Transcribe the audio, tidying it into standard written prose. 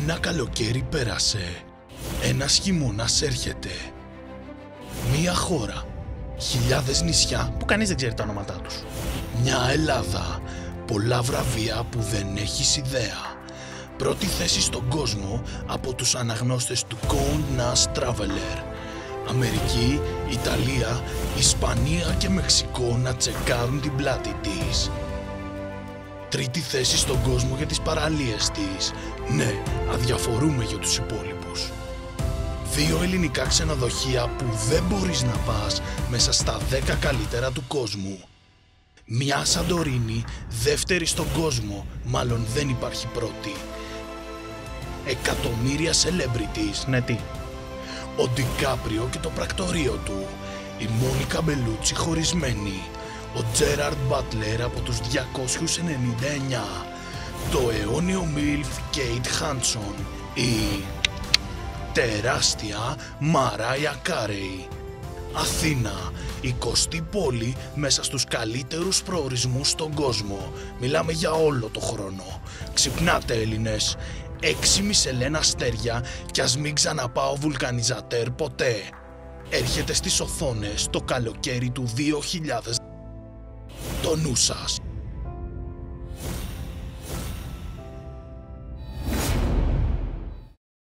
Ένα καλοκαίρι πέρασε. Ένας χειμώνας έρχεται. Μία χώρα. Χιλιάδες νησιά που κανείς δεν ξέρει τα ονόματά τους. Μια Ελλάδα. Πολλά βραβεία που δεν έχεις ιδέα. Πρώτη θέση στον κόσμο από τους αναγνώστες του Condé Nast Traveler. Αμερική, Ιταλία, Ισπανία και Μεξικό να τσεκάρουν την πλάτη της. Τρίτη θέση στον κόσμο για τις παραλίες της. Ναι, αδιαφορούμε για τους υπόλοιπους. 2 ελληνικά ξενοδοχεία που δεν μπορείς να πας μέσα στα 10 καλύτερα του κόσμου. Μια Σαντορίνη, δεύτερη στον κόσμο, μάλλον δεν υπάρχει πρώτη. Εκατομμύρια celebrities, ναι τι. Ο Ντικάπριο και το πρακτορείο του. Η Μόνικα Μπελούτσι χωρισμένη. Ο Τζέραρντ Μπάτλερ από τους 299. Το αιώνιο Μιλφ Κέιτ Χάντσον. Η τεράστια Μαράια Κάρεϊ. Αθήνα, 20η πόλη μέσα στους καλύτερους προορισμούς στον κόσμο. Μιλάμε για όλο το χρόνο. Ξυπνάτε Έλληνες. 6 Μισελέν αστέρια κι ας μην ξαναπάω βουλκανιζατέρ ποτέ. Έρχεται στις οθόνες το καλοκαίρι του 2000. Το νου σας.